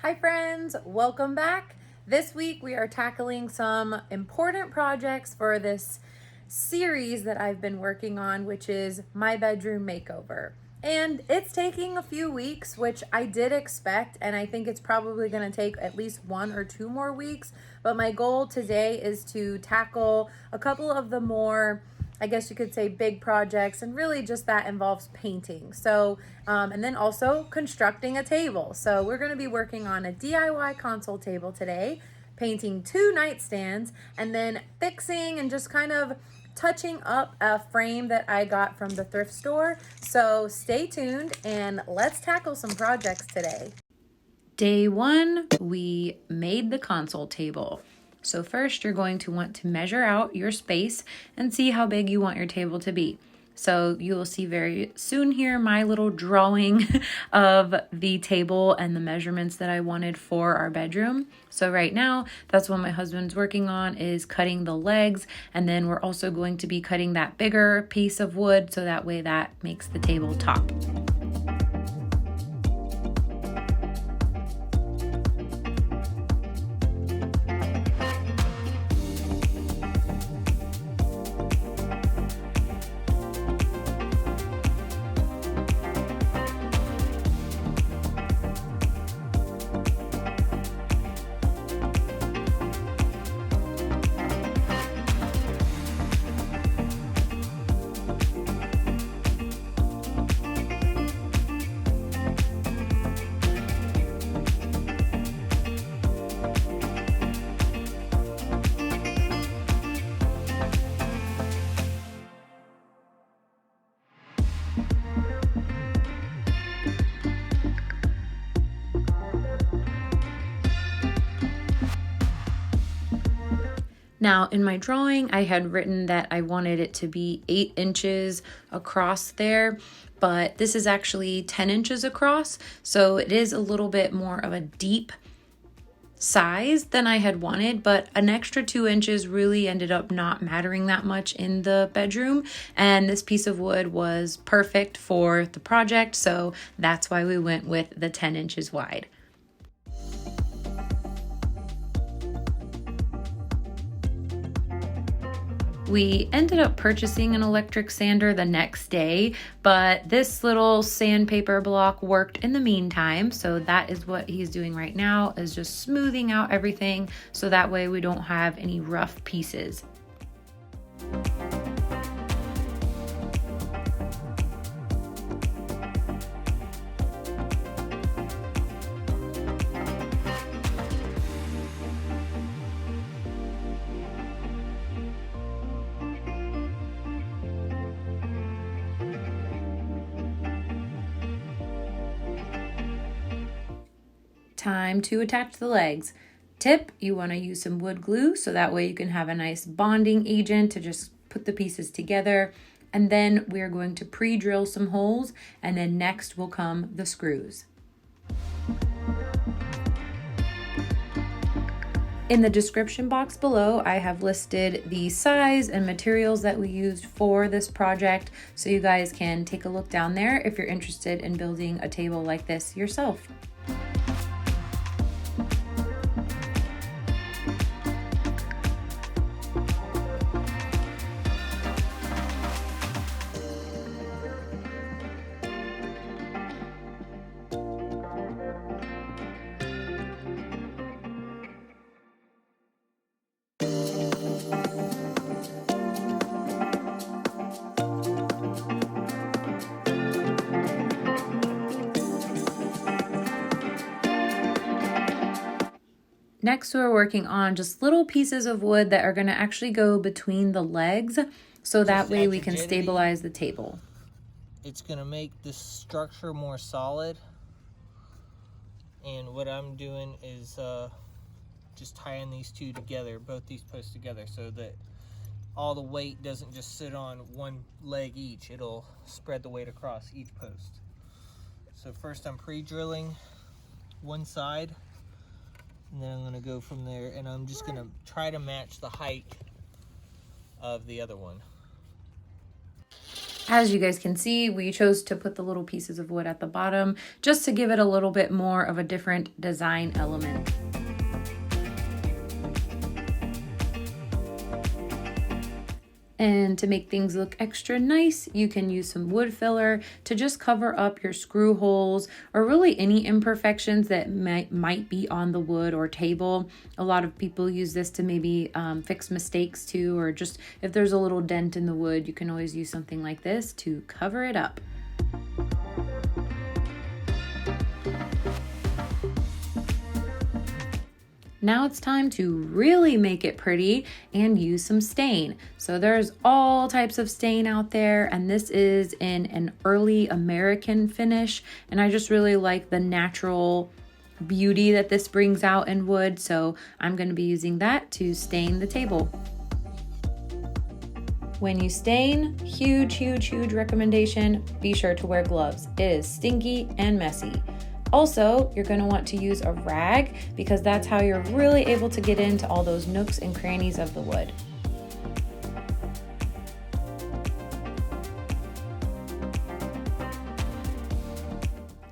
Hi friends, welcome back. This week we are tackling some important projects for this series that I've been working on, which is my bedroom makeover. And it's taking a few weeks, which I did expect, and I think it's probably going to take at least 1 or 2 more weeks. But my goal today is to tackle a couple of the more, I guess you could say, big projects, and really just that involves painting. So, and then also constructing a table. So we're going to be working on a DIY console table today, painting 2 nightstands, and then fixing and just kind of touching up a frame that I got from the thrift store. So stay tuned and let's tackle some projects today. Day 1, we made the console table. So first you're going to want to measure out your space and see how big you want your table to be. So you will see very soon here my little drawing of the table and the measurements that I wanted for our bedroom. So right now, that's what my husband's working on, is cutting the legs. And then we're also going to be cutting that bigger piece of wood so that way that makes the table top. Now, in my drawing, I had written that I wanted it to be 8 inches across there, but this is actually 10 inches across, so it is a little bit more of a deep size than I had wanted, but an extra 2 inches really ended up not mattering that much in the bedroom, and this piece of wood was perfect for the project, so that's why we went with the 10 inches wide. We ended up purchasing an electric sander the next day, but this little sandpaper block worked in the meantime. So that is what he's doing right now, is just smoothing out everything so that way we don't have any rough pieces. Time to attach the legs. Tip, you want to use some wood glue so that way you can have a nice bonding agent to just put the pieces together. And then we're going to pre-drill some holes, and then next will come the screws. In the description box below, I have listed the size and materials that we used for this project, so you guys can take a look down there if you're interested in building a table like this yourself. Next, we're working on just little pieces of wood that are going to actually go between the legs, so that way we can stabilize the table. It's going to make this structure more solid. And what I'm doing is just tying these two together, both these posts together, so that all the weight doesn't just sit on one leg each. It'll spread the weight across each post. So first I'm pre-drilling one side, and then I'm going to go from there, and I'm just going to try to match the height of the other one. As you guys can see, we chose to put the little pieces of wood at the bottom just to give it a little bit more of a different design element. And to make things look extra nice, you can use some wood filler to just cover up your screw holes or really any imperfections that might be on the wood or table. A lot of people use this to maybe fix mistakes too, or just if there's a little dent in the wood, you can always use something like this to cover it up. Now it's time to really make it pretty and use some stain. So there's all types of stain out there, and this is in an early American finish, and I just really like the natural beauty that this brings out in wood, so I'm going to be using that to stain the table. When you stain, huge recommendation, be sure to wear gloves. It is stinky and messy. Also, you're going to want to use a rag because that's how you're really able to get into all those nooks and crannies of the wood.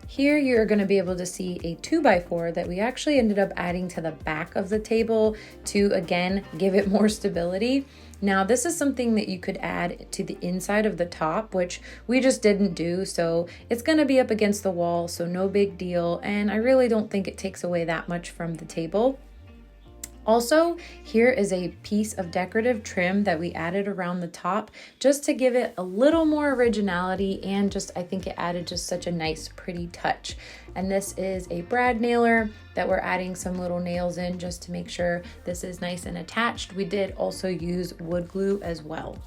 Here you're going to be able to see a 2x4 that we actually ended up adding to the back of the table to, again, give it more stability. Now this is something that you could add to the inside of the top, which we just didn't do, so it's going to be up against the wall, so no big deal, and I really don't think it takes away that much from the table. Also, here is a piece of decorative trim that we added around the top just to give it a little more originality, and just I think it added just such a nice pretty touch. And this is a brad nailer that we're adding some little nails in just to make sure this is nice and attached. We did also use wood glue as well.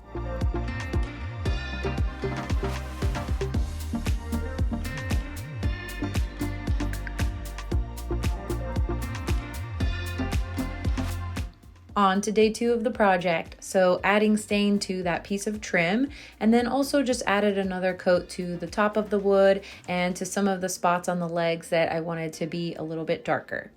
On to day 2 of the project. So adding stain to that piece of trim, and then also just added another coat to the top of the wood and to some of the spots on the legs that I wanted to be a little bit darker.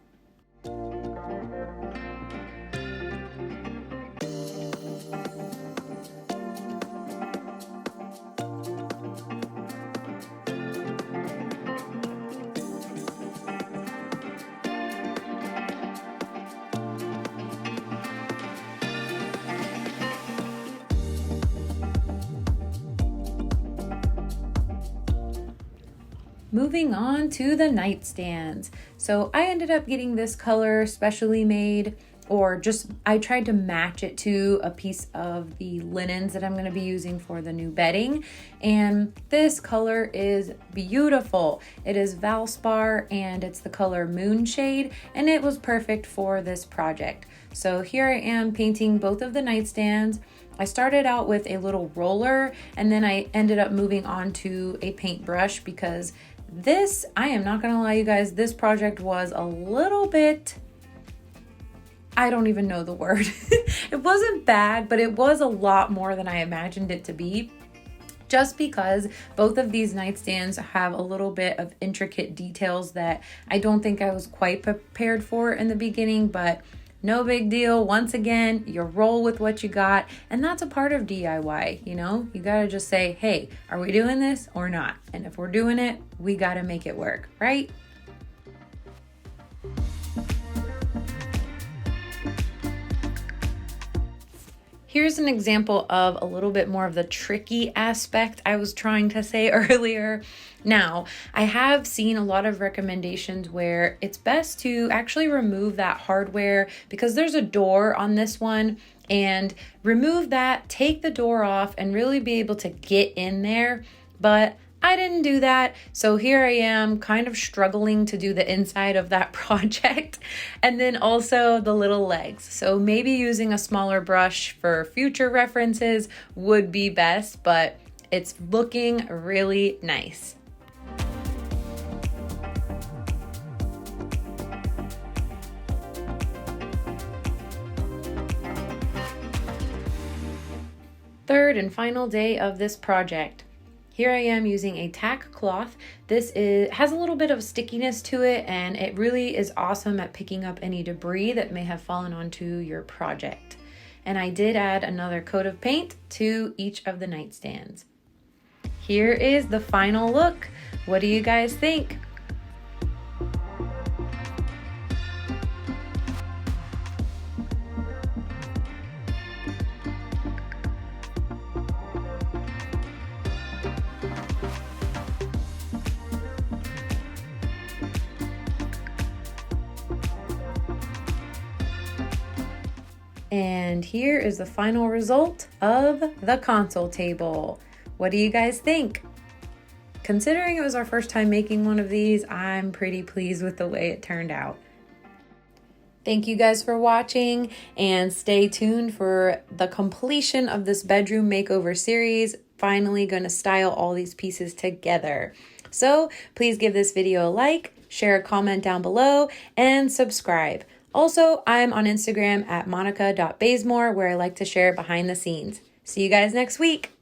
Moving on to the nightstands. So I ended up getting this color specially made, or just I tried to match it to a piece of the linens that I'm going to be using for the new bedding. And this color is beautiful. It is Valspar and it's the color Moonshade, and it was perfect for this project. So here I am painting both of the nightstands. I started out with a little roller, and then I ended up moving on to a paintbrush because this, I am not gonna lie you guys, this project was a little bit, I don't even know the word. It wasn't bad, but it was a lot more than I imagined it to be, just because both of these nightstands have a little bit of intricate details that I don't think I was quite prepared for in the beginning, but no big deal. Once again, you roll with what you got, and that's a part of DIY, you know? You gotta just say, hey, are we doing this or not? And if we're doing it, we gotta make it work, right? Here's an example of a little bit more of the tricky aspect I was trying to say earlier. Now, I have seen a lot of recommendations where it's best to actually remove that hardware because there's a door on this one, and remove that, take the door off, and really be able to get in there. But I didn't do that, so here I am kind of struggling to do the inside of that project, and then also the little legs. So maybe using a smaller brush for future references would be best, but it's looking really nice. Third and final day of this project. Here I am using a tack cloth. This has a little bit of stickiness to it, and it really is awesome at picking up any debris that may have fallen onto your project. And I did add another coat of paint to each of the nightstands. here is the final look. What do you guys think? And here is the final result of the console table. What do you guys think? Considering it was our first time making one of these, I'm pretty pleased with the way it turned out. Thank you guys for watching, and stay tuned for the completion of this bedroom makeover series. Finally going to style all these pieces together. So please give this video a like, share a comment down below, and subscribe. Also, I'm on Instagram at monica.bazemore, where I like to share behind the scenes. See you guys next week.